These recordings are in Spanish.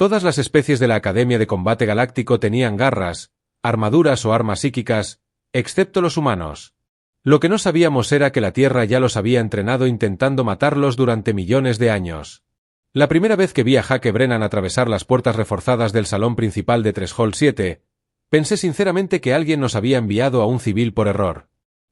Todas las especies de la Academia de Combate Galáctico tenían garras, armaduras o armas psíquicas, excepto los humanos. Lo que no sabíamos era que la Tierra ya los había entrenado intentando matarlos durante millones de años. La primera vez que vi a Hake Brennan atravesar las puertas reforzadas del salón principal de Threshold 7, pensé sinceramente que alguien nos había enviado a un civil por error.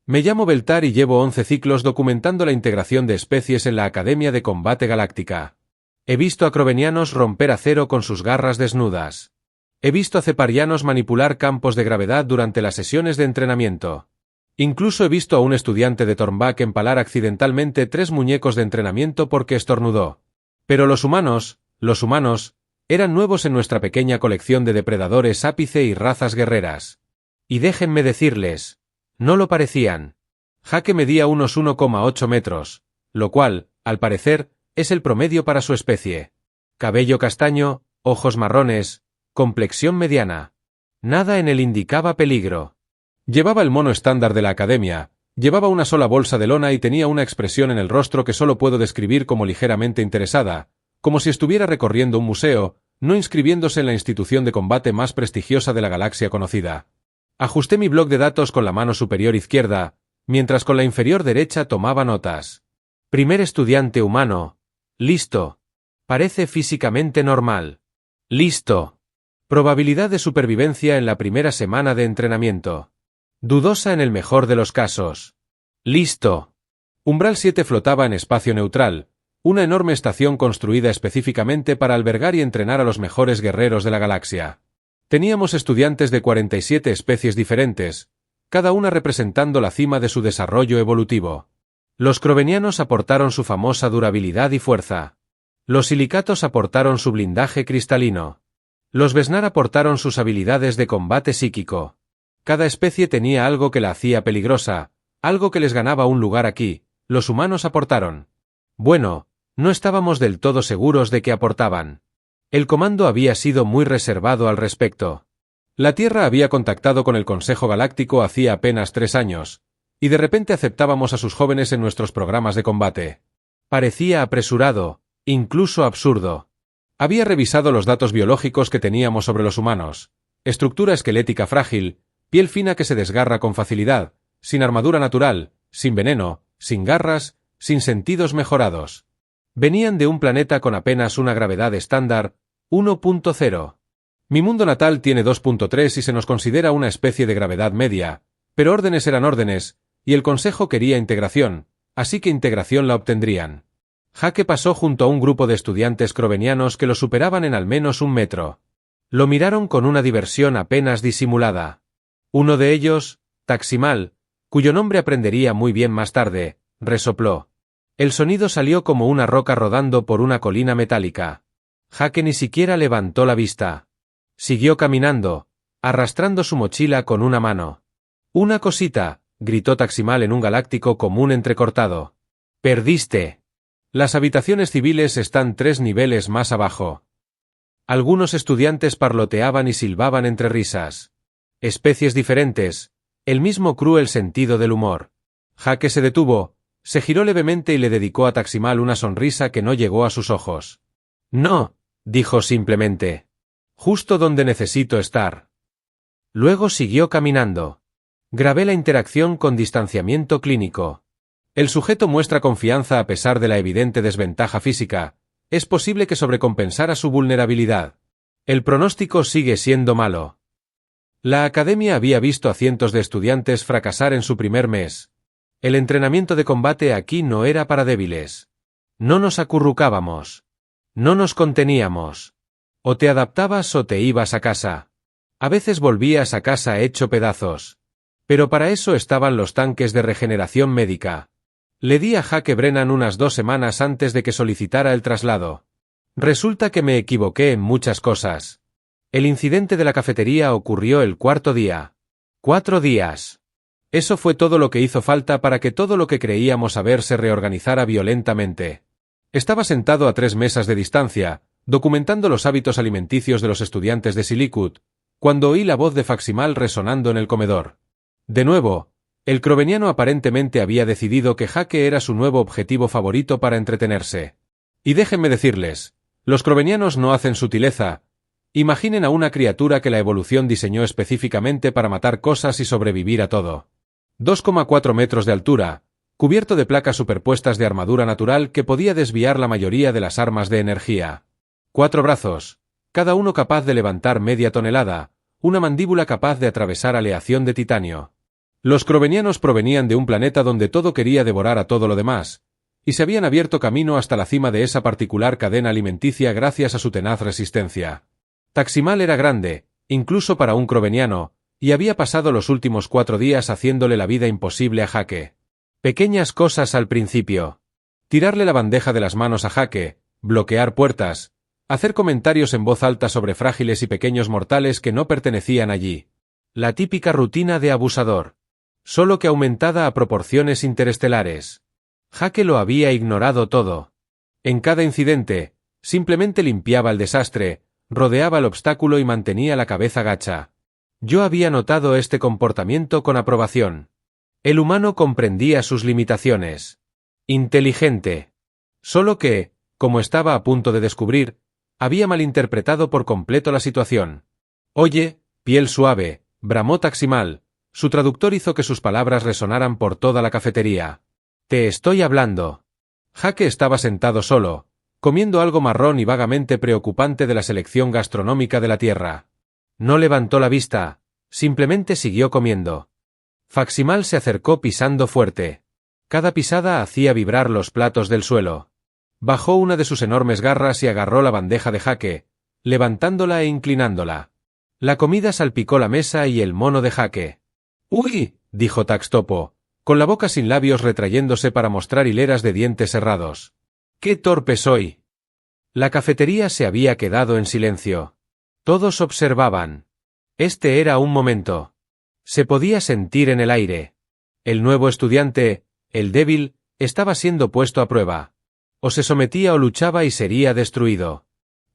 Me llamo Beltar y llevo 11 ciclos documentando la integración de especies en la Academia de Combate Galáctica. He visto a crovenianos romper acero con sus garras desnudas. He visto a ceparianos manipular campos de gravedad durante las sesiones de entrenamiento. Incluso he visto a un estudiante de Tornbach empalar accidentalmente 3 muñecos de entrenamiento porque estornudó. Pero los humanos, eran nuevos en nuestra pequeña colección de depredadores ápice y razas guerreras. Y déjenme decirles, no lo parecían. Hake medía unos 1,8 metros, lo cual, al parecer, es el promedio para su especie. Cabello castaño, ojos marrones, complexión mediana. Nada en él indicaba peligro. Llevaba el mono estándar de la academia, llevaba una sola bolsa de lona y tenía una expresión en el rostro que solo puedo describir como ligeramente interesada, como si estuviera recorriendo un museo, no inscribiéndose en la institución de combate más prestigiosa de la galaxia conocida. Ajusté mi bloc de datos con la mano superior izquierda, mientras con la inferior derecha tomaba notas. Primer estudiante humano. Listo. Parece físicamente normal. Listo. Probabilidad de supervivencia en la primera semana de entrenamiento. Dudosa en el mejor de los casos. Listo. Umbral 7 flotaba en espacio neutral, una enorme estación construida específicamente para albergar y entrenar a los mejores guerreros de la galaxia. Teníamos estudiantes de 47 especies diferentes, cada una representando la cima de su desarrollo evolutivo. Los crovenianos aportaron su famosa durabilidad y fuerza. Los silicatos aportaron su blindaje cristalino. Los Vesnar aportaron sus habilidades de combate psíquico. Cada especie tenía algo que la hacía peligrosa, algo que les ganaba un lugar aquí. Los humanos aportaron. Bueno, no estábamos del todo seguros de que aportaban. El comando había sido muy reservado al respecto. La Tierra había contactado con el Consejo Galáctico hacía apenas 3 años, y de repente aceptábamos a sus jóvenes en nuestros programas de combate. Parecía apresurado, incluso absurdo. Había revisado los datos biológicos que teníamos sobre los humanos. Estructura esquelética frágil, piel fina que se desgarra con facilidad, sin armadura natural, sin veneno, sin garras, sin sentidos mejorados. Venían de un planeta con apenas una gravedad estándar, 1.0. Mi mundo natal tiene 2.3 y se nos considera una especie de gravedad media, pero órdenes eran órdenes, y el Consejo quería integración, así que integración la obtendrían. Hake pasó junto a un grupo de estudiantes crovenianos que lo superaban en al menos 1 metro. Lo miraron con una diversión apenas disimulada. Uno de ellos, Taximal, cuyo nombre aprendería muy bien más tarde, resopló. El sonido salió como una roca rodando por una colina metálica. Hake ni siquiera levantó la vista. Siguió caminando, arrastrando su mochila con una mano. «Una cosita», gritó Taximal en un galáctico común entrecortado. «Perdiste. Las habitaciones civiles están 3 niveles más abajo». Algunos estudiantes parloteaban y silbaban entre risas. Especies diferentes, el mismo cruel sentido del humor. Hake se detuvo, se giró levemente y le dedicó a Taximal una sonrisa que no llegó a sus ojos. «No», dijo simplemente. «Justo donde necesito estar». Luego siguió caminando. Grabé la interacción con distanciamiento clínico. El sujeto muestra confianza a pesar de la evidente desventaja física. Es posible que sobrecompensara su vulnerabilidad. El pronóstico sigue siendo malo. La academia había visto a cientos de estudiantes fracasar en su primer mes. El entrenamiento de combate aquí no era para débiles. No nos acurrucábamos. No nos conteníamos. O te adaptabas o te ibas a casa. A veces volvías a casa hecho pedazos. Pero para eso estaban los tanques de regeneración médica. Le di a Hake Brennan unas 2 semanas antes de que solicitara el traslado. Resulta que me equivoqué en muchas cosas. El incidente de la cafetería ocurrió el 4.º día. 4 días. Eso fue todo lo que hizo falta para que todo lo que creíamos saber se reorganizara violentamente. Estaba sentado a 3 mesas de distancia, documentando los hábitos alimenticios de los estudiantes de Silicut, cuando oí la voz de Taximal resonando en el comedor. De nuevo, el croveniano aparentemente había decidido que Hake era su nuevo objetivo favorito para entretenerse. Y déjenme decirles, Los crovenianos no hacen sutileza. Imaginen a una criatura que la evolución diseñó específicamente para matar cosas y sobrevivir a todo. 2,4 metros de altura, cubierto de placas superpuestas de armadura natural que podía desviar la mayoría de las armas de energía. 4 brazos, cada uno capaz de levantar media tonelada, una mandíbula capaz de atravesar aleación de titanio. Los crovenianos provenían de un planeta donde todo quería devorar a todo lo demás, y se habían abierto camino hasta la cima de esa particular cadena alimenticia gracias a su tenaz resistencia. Taximal era grande, incluso para un croveniano, y había pasado los últimos 4 días haciéndole la vida imposible a Jake. Pequeñas cosas al principio. Tirarle la bandeja de las manos a Jake, bloquear puertas, hacer comentarios en voz alta sobre frágiles y pequeños mortales que no pertenecían allí. La típica rutina de abusador. Solo que aumentada a proporciones interestelares. Jake lo había ignorado todo. En cada incidente, simplemente limpiaba el desastre, rodeaba el obstáculo y mantenía la cabeza gacha. Yo había notado este comportamiento con aprobación. El humano comprendía sus limitaciones. Inteligente. Solo que, como estaba a punto de descubrir, había malinterpretado por completo la situación. Oye, piel suave, bramó Taximal. Su traductor hizo que sus palabras resonaran por toda la cafetería. Te estoy hablando. Jake estaba sentado solo, comiendo algo marrón y vagamente preocupante de la selección gastronómica de la Tierra. No levantó la vista, simplemente siguió comiendo. Taximal se acercó pisando fuerte. Cada pisada hacía vibrar los platos del suelo. Bajó una de sus enormes garras y agarró la bandeja de Jake, levantándola e inclinándola. La comida salpicó la mesa y el mono de Jake. «¡Uy!», dijo Taxtopo, con la boca sin labios retrayéndose para mostrar hileras de dientes cerrados. «¡Qué torpe soy!». La cafetería se había quedado en silencio. Todos observaban. Este era un momento. Se podía sentir en el aire. El nuevo estudiante, el débil, estaba siendo puesto a prueba. O se sometía o luchaba y sería destruido.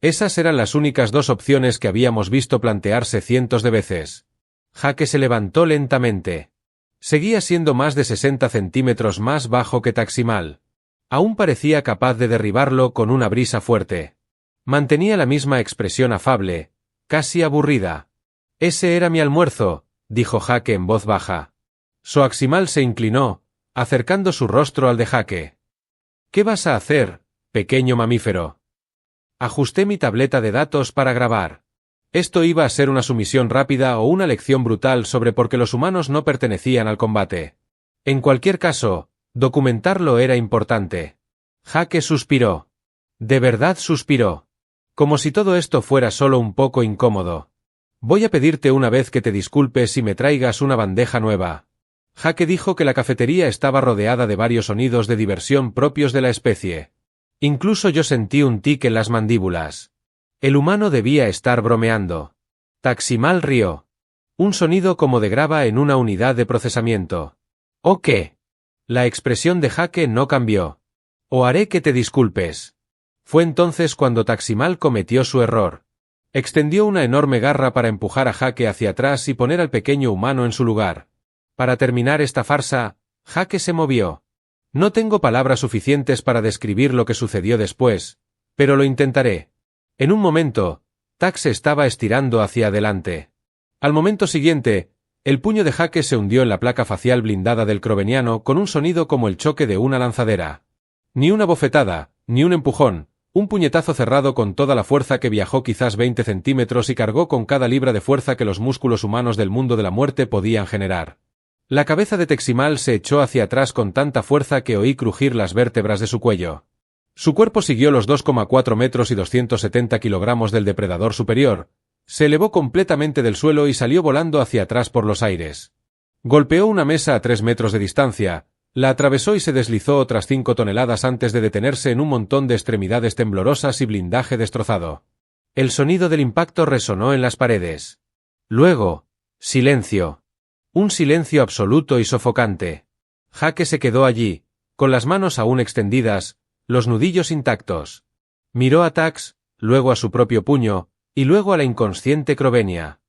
Esas eran las únicas 2 opciones que habíamos visto plantearse cientos de veces. Jake se levantó lentamente. Seguía siendo más de 60 centímetros más bajo que Taximal. Aún parecía capaz de derribarlo con una brisa fuerte. Mantenía la misma expresión afable, casi aburrida. «Ese era mi almuerzo», dijo Jake en voz baja. Taximal se inclinó, acercando su rostro al de Jake. «¿Qué vas a hacer, pequeño mamífero?». Ajusté mi tableta de datos para grabar. Esto iba a ser una sumisión rápida o una lección brutal sobre por qué los humanos no pertenecían al combate. En cualquier caso, documentarlo era importante. Jake suspiró. De verdad suspiró. Como si todo esto fuera solo un poco incómodo. «Voy a pedirte una vez que te disculpes y me traigas una bandeja nueva». Jake dijo que la cafetería estaba rodeada de varios sonidos de diversión propios de la especie. Incluso yo sentí un tic en las mandíbulas. El humano debía estar bromeando. Taximal rió. Un sonido como de grava en una unidad de procesamiento. ¿O qué? La expresión de Jake no cambió. «O haré que te disculpes». Fue entonces cuando Taximal cometió su error. Extendió una enorme garra para empujar a Jake hacia atrás y poner al pequeño humano en su lugar. Para terminar esta farsa, Jake se movió. No tengo palabras suficientes para describir lo que sucedió después, pero lo intentaré. En un momento, Tax se estaba estirando hacia adelante. Al momento siguiente, el puño de Jake se hundió en la placa facial blindada del croveniano con un sonido como el choque de una lanzadera. Ni una bofetada, ni un empujón, un puñetazo cerrado con toda la fuerza que viajó quizás 20 centímetros y cargó con cada libra de fuerza que los músculos humanos del mundo de la muerte podían generar. La cabeza de Taximal se echó hacia atrás con tanta fuerza que oí crujir las vértebras de su cuello. Su cuerpo siguió los 2,4 metros y 270 kilogramos del depredador superior, se elevó completamente del suelo y salió volando hacia atrás por los aires. Golpeó una mesa a 3 metros de distancia, la atravesó y se deslizó otras 5 toneladas antes de detenerse en un montón de extremidades temblorosas y blindaje destrozado. El sonido del impacto resonó en las paredes. Luego, silencio. Un silencio absoluto y sofocante. Jake se quedó allí, con las manos aún extendidas, los nudillos intactos. Miró a Tax, luego a su propio puño, y luego a la inconsciente Crovenia.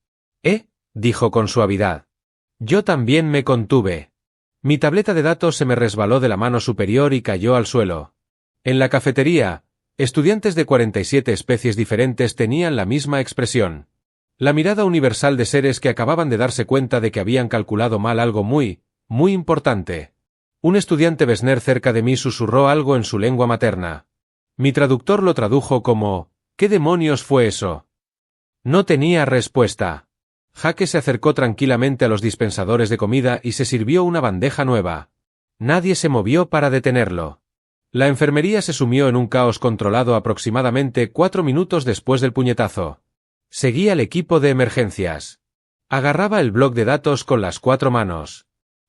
Dijo con suavidad. Yo también me contuve. Mi tableta de datos se me resbaló de la mano superior y cayó al suelo. En la cafetería, Estudiantes de 47 especies diferentes tenían la misma expresión. La mirada universal de seres que acababan de darse cuenta de que habían calculado mal algo muy importante. Un estudiante Besner cerca de mí susurró algo en su lengua materna. Mi traductor lo tradujo como «¿Qué demonios fue eso?». No tenía respuesta. Jake se acercó tranquilamente a los dispensadores de comida y se sirvió una bandeja nueva. Nadie se movió para detenerlo. La enfermería se sumió en un caos controlado aproximadamente 4 minutos después del puñetazo. Seguía el equipo de emergencias. Agarraba el bloc de datos con las 4 manos.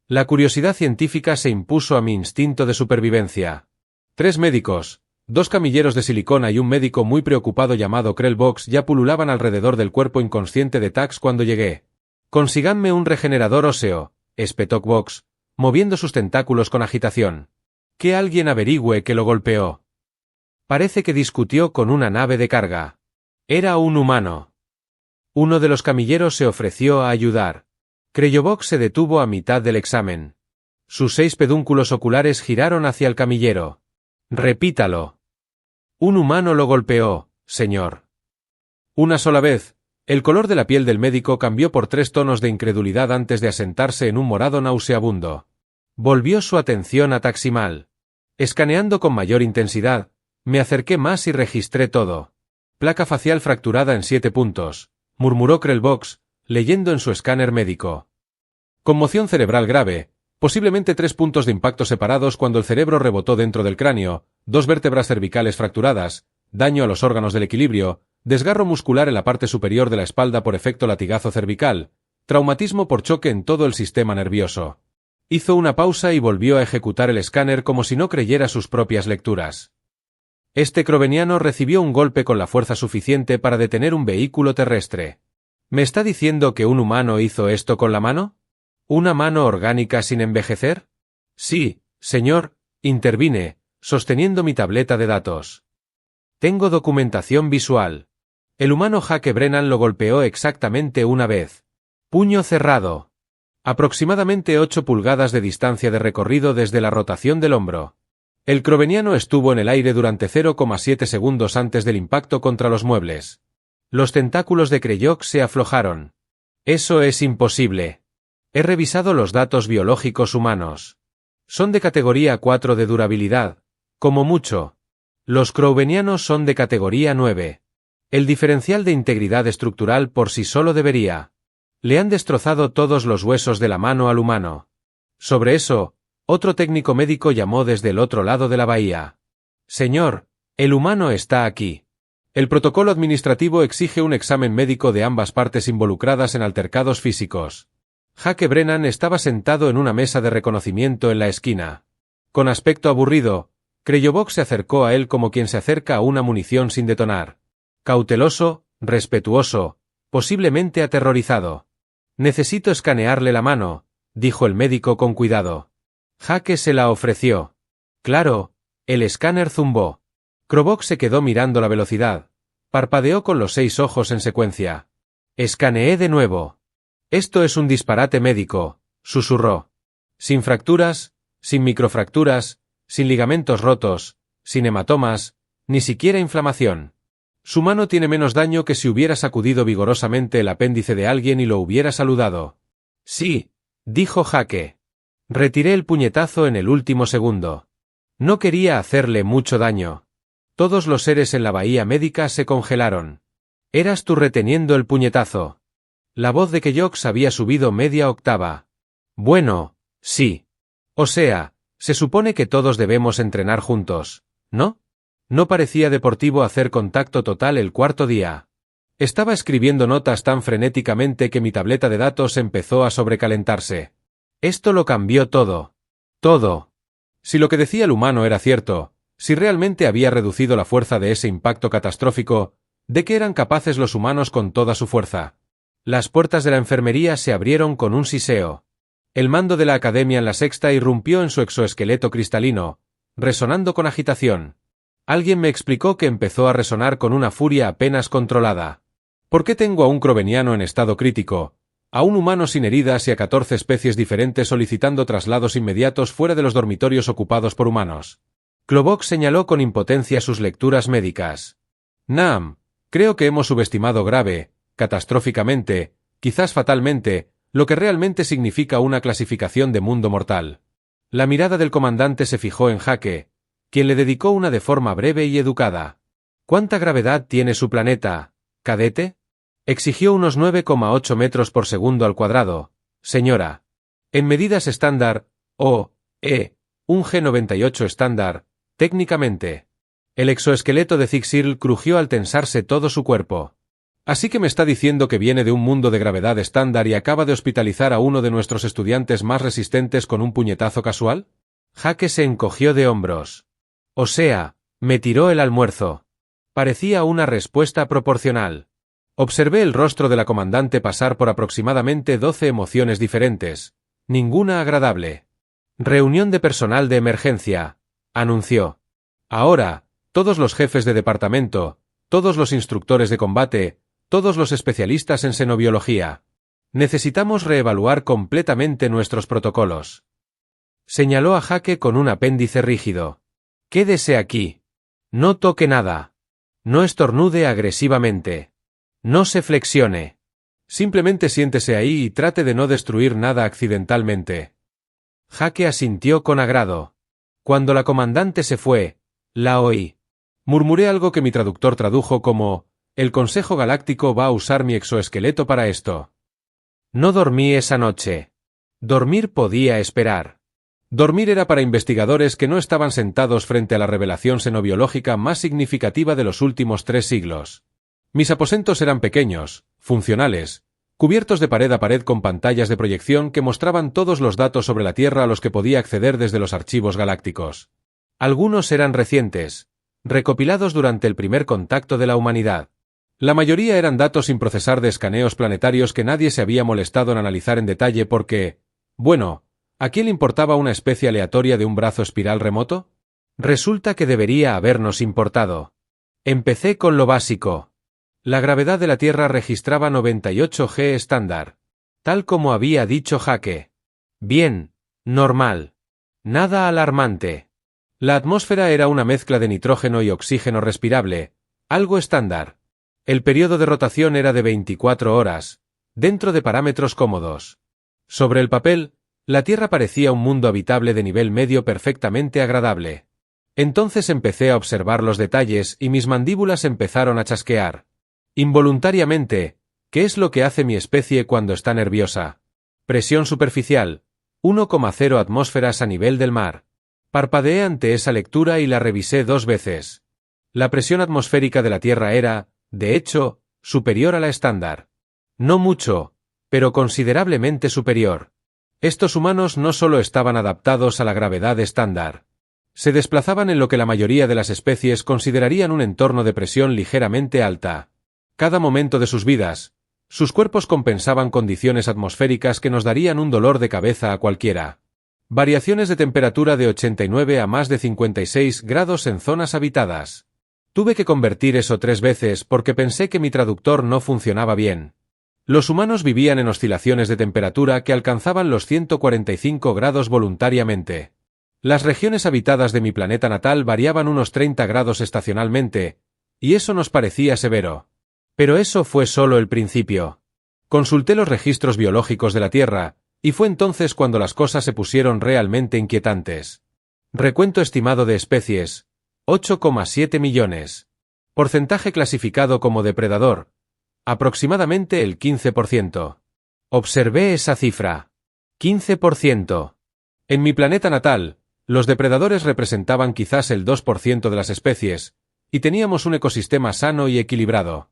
La curiosidad científica se impuso a mi instinto de supervivencia. 3 médicos, 2 camilleros de silicona y un médico muy preocupado llamado Krell Box ya pululaban alrededor del cuerpo inconsciente de Tax cuando llegué. «Consíganme un regenerador óseo», espetó Box, moviendo sus tentáculos con agitación. «Que alguien averigüe que lo golpeó». Parece que discutió con una nave de carga. Era un humano. Uno de los camilleros se ofreció a ayudar. Krellobox se detuvo a mitad del examen. Sus 6 pedúnculos oculares giraron hacia el camillero. «Repítalo». «Un humano lo golpeó, señor». Una sola vez, el color de la piel del médico cambió por 3 tonos de incredulidad antes de asentarse en un morado nauseabundo. Volvió su atención a Taximal. Escaneando con mayor intensidad, me acerqué más y registré todo. «Placa facial fracturada en 7 puntos», murmuró Krellbox, leyendo en su escáner médico. «Conmoción cerebral grave, posiblemente 3 puntos de impacto separados cuando el cerebro rebotó dentro del cráneo, 2 vértebras cervicales fracturadas, daño a los órganos del equilibrio, desgarro muscular en la parte superior de la espalda por efecto latigazo cervical, traumatismo por choque en todo el sistema nervioso». Hizo una pausa y volvió a ejecutar el escáner como si no creyera sus propias lecturas. Este croveniano recibió un golpe con la fuerza suficiente para detener un vehículo terrestre. ¿Me está diciendo que un humano hizo esto con la mano? ¿Una mano orgánica sin envejecer? Sí, señor, intervine, sosteniendo mi tableta de datos. Tengo documentación visual. El humano Jake Brennan lo golpeó exactamente una vez. Puño cerrado. Aproximadamente 8 pulgadas de distancia de recorrido desde la rotación del hombro. El croveniano estuvo en el aire durante 0,7 segundos antes del impacto contra los muebles. Los tentáculos de Krellobox se aflojaron. Eso es imposible. He revisado los datos biológicos humanos. Son de categoría 4 de durabilidad, como mucho. Los crovenianos son de categoría 9. El diferencial de integridad estructural por sí solo debería. Le han destrozado todos los huesos de la mano al humano. Sobre eso, otro técnico médico llamó desde el otro lado de la bahía. «Señor, el humano está aquí. El protocolo administrativo exige un examen médico de ambas partes involucradas en altercados físicos». Jake Brennan estaba sentado en una mesa de reconocimiento en la esquina. Con aspecto aburrido, Krellobox se acercó a él como quien se acerca a una munición sin detonar. Cauteloso, respetuoso, posiblemente aterrorizado. «Necesito escanearle la mano», dijo el médico con cuidado. Jake se la ofreció. Claro, el escáner zumbó. Krellobox se quedó mirando la velocidad. Parpadeó con los 6 ojos en secuencia. Escaneé de nuevo. «Esto es un disparate médico», susurró. «Sin fracturas, sin microfracturas, sin ligamentos rotos, sin hematomas, ni siquiera inflamación. Su mano tiene menos daño que si hubiera sacudido vigorosamente el apéndice de alguien y lo hubiera saludado». «Sí», dijo Jake. Retiré el puñetazo en el último segundo. No quería hacerle mucho daño. Todos los seres en la bahía médica se congelaron. «Eras tú reteniendo el puñetazo». La voz de Krellobox había subido media octava. «Bueno, sí. O sea, se supone que todos debemos entrenar juntos, ¿no?» No parecía deportivo hacer contacto total el cuarto día. Estaba escribiendo notas tan frenéticamente que mi tableta de datos empezó a sobrecalentarse. Esto lo cambió todo. Todo. Si lo que decía el humano era cierto, si realmente había reducido la fuerza de ese impacto catastrófico, ¿de qué eran capaces los humanos con toda su fuerza? Las puertas de la enfermería se abrieron con un siseo. El mando de la academia en la sexta irrumpió en su exoesqueleto cristalino, resonando con agitación. Alguien me explicó que empezó a resonar con una furia apenas controlada. ¿Por qué tengo a un croveniano en estado crítico, a un humano sin heridas y a 14 especies diferentes solicitando traslados inmediatos fuera de los dormitorios ocupados por humanos? Klobok señaló con impotencia sus lecturas médicas. Naam, creo que hemos subestimado grave, catastróficamente, quizás fatalmente, lo que realmente significa una clasificación de mundo mortal. La mirada del comandante se fijó en Jake, quien le dedicó una de forma breve y educada. ¿Cuánta gravedad tiene su planeta, cadete? Exigió unos 9,8 metros por segundo al cuadrado, señora. En medidas estándar, un G98 estándar, técnicamente. El exoesqueleto de Zixirl crujió al tensarse todo su cuerpo. ¿Así que me está diciendo que viene de un mundo de gravedad estándar y acaba de hospitalizar a uno de nuestros estudiantes más resistentes con un puñetazo casual? Jake se encogió de hombros. O sea, me tiró el almuerzo. Parecía una respuesta proporcional. Observé el rostro de la comandante pasar por aproximadamente 12 emociones diferentes, ninguna agradable. Reunión de personal de emergencia, anunció. Ahora, todos los jefes de departamento, todos los instructores de combate, todos los especialistas en xenobiología. Necesitamos reevaluar completamente nuestros protocolos. Señaló a Jake con un apéndice rígido. Quédese aquí. No toque nada. No estornude agresivamente. No se flexione. Simplemente siéntese ahí y trate de no destruir nada accidentalmente. Jake asintió con agrado. Cuando la comandante se fue, la oí. Murmuré algo que mi traductor tradujo como, el Consejo Galáctico va a usar mi exoesqueleto para esto. No dormí esa noche. Dormir podía esperar. Dormir era para investigadores que no estaban sentados frente a la revelación xenobiológica más significativa de los últimos 3 siglos. Mis aposentos eran pequeños, funcionales, cubiertos de pared a pared con pantallas de proyección que mostraban todos los datos sobre la Tierra a los que podía acceder desde los archivos galácticos. Algunos eran recientes, recopilados durante el primer contacto de la humanidad. La mayoría eran datos sin procesar de escaneos planetarios que nadie se había molestado en analizar en detalle porque, bueno, ¿a quién le importaba una especie aleatoria de un brazo espiral remoto? Resulta que debería habernos importado. Empecé con lo básico. La gravedad de la Tierra registraba 98 G estándar. Tal como había dicho Jake. Bien, normal. Nada alarmante. La atmósfera era una mezcla de nitrógeno y oxígeno respirable, algo estándar. El periodo de rotación era de 24 horas, dentro de parámetros cómodos. Sobre el papel, la Tierra parecía un mundo habitable de nivel medio perfectamente agradable. Entonces empecé a observar los detalles y mis mandíbulas empezaron a chasquear. Involuntariamente, ¿qué es lo que hace mi especie cuando está nerviosa? Presión superficial, 1,0 atmósferas a nivel del mar. Parpadeé ante esa lectura y la revisé 2 veces. La presión atmosférica de la Tierra era, de hecho, superior a la estándar. No mucho, pero considerablemente superior. Estos humanos no solo estaban adaptados a la gravedad estándar. Se desplazaban en lo que la mayoría de las especies considerarían un entorno de presión ligeramente alta. Cada momento de sus vidas, sus cuerpos compensaban condiciones atmosféricas que nos darían un dolor de cabeza a cualquiera. Variaciones de temperatura de 89 a más de 56 grados en zonas habitadas. Tuve que convertir eso 3 veces porque pensé que mi traductor no funcionaba bien. Los humanos vivían en oscilaciones de temperatura que alcanzaban los 145 grados voluntariamente. Las regiones habitadas de mi planeta natal variaban unos 30 grados estacionalmente, y eso nos parecía severo. Pero eso fue solo el principio. Consulté los registros biológicos de la Tierra, y fue entonces cuando las cosas se pusieron realmente inquietantes. Recuento estimado de especies, 8,7 millones. Porcentaje clasificado como depredador, aproximadamente el 15%. Observé esa cifra. 15%. En mi planeta natal, los depredadores representaban quizás el 2% de las especies, y teníamos un ecosistema sano y equilibrado.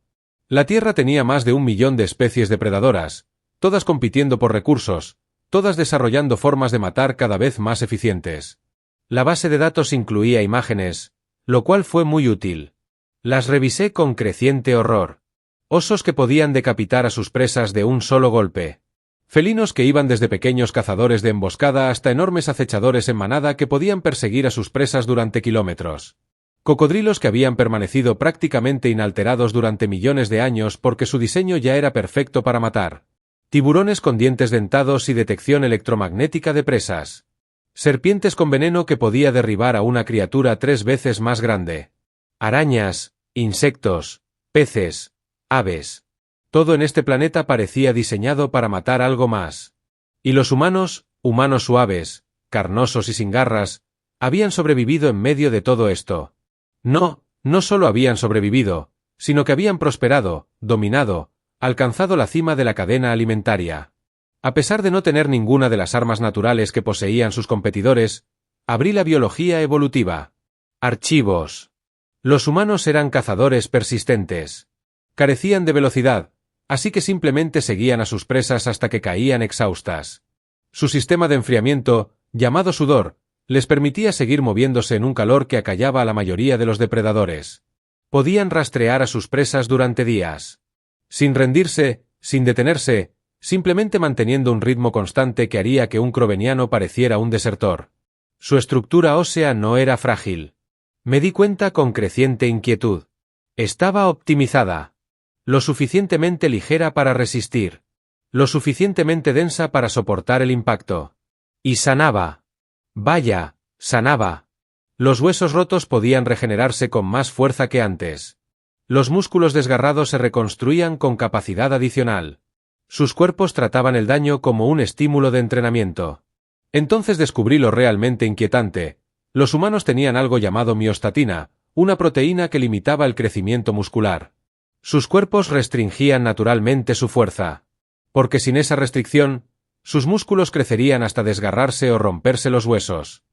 La Tierra tenía más de 1 millón de especies depredadoras, todas compitiendo por recursos, todas desarrollando formas de matar cada vez más eficientes. La base de datos incluía imágenes, lo cual fue muy útil. Las revisé con creciente horror. Osos que podían decapitar a sus presas de un solo golpe. Felinos que iban desde pequeños cazadores de emboscada hasta enormes acechadores en manada que podían perseguir a sus presas durante kilómetros. Cocodrilos que habían permanecido prácticamente inalterados durante millones de años porque su diseño ya era perfecto para matar. Tiburones con dientes dentados y detección electromagnética de presas. Serpientes con veneno que podía derribar a una criatura 3 veces más grande. Arañas, insectos, peces, aves. Todo en este planeta parecía diseñado para matar algo más. Y los humanos, humanos suaves, carnosos y sin garras, habían sobrevivido en medio de todo esto. No solo habían sobrevivido, sino que habían prosperado, dominado, alcanzado la cima de la cadena alimentaria. A pesar de no tener ninguna de las armas naturales que poseían sus competidores, abrí la biología evolutiva. Archivos. Los humanos eran cazadores persistentes. Carecían de velocidad, así que simplemente seguían a sus presas hasta que caían exhaustas. Su sistema de enfriamiento, llamado sudor, les permitía seguir moviéndose en un calor que acallaba a la mayoría de los depredadores. Podían rastrear a sus presas durante días. Sin rendirse, sin detenerse, simplemente manteniendo un ritmo constante que haría que un croveniano pareciera un desertor. Su estructura ósea no era frágil. Me di cuenta con creciente inquietud. Estaba optimizada. Lo suficientemente ligera para resistir. Lo suficientemente densa para soportar el impacto. Y sanaba. Vaya, sanaba. Los huesos rotos podían regenerarse con más fuerza que antes. Los músculos desgarrados se reconstruían con capacidad adicional. Sus cuerpos trataban el daño como un estímulo de entrenamiento. Entonces descubrí lo realmente inquietante. Los humanos tenían algo llamado miostatina, una proteína que limitaba el crecimiento muscular. Sus cuerpos restringían naturalmente su fuerza. Porque sin esa restricción, sus músculos crecerían hasta desgarrarse o romperse los huesos.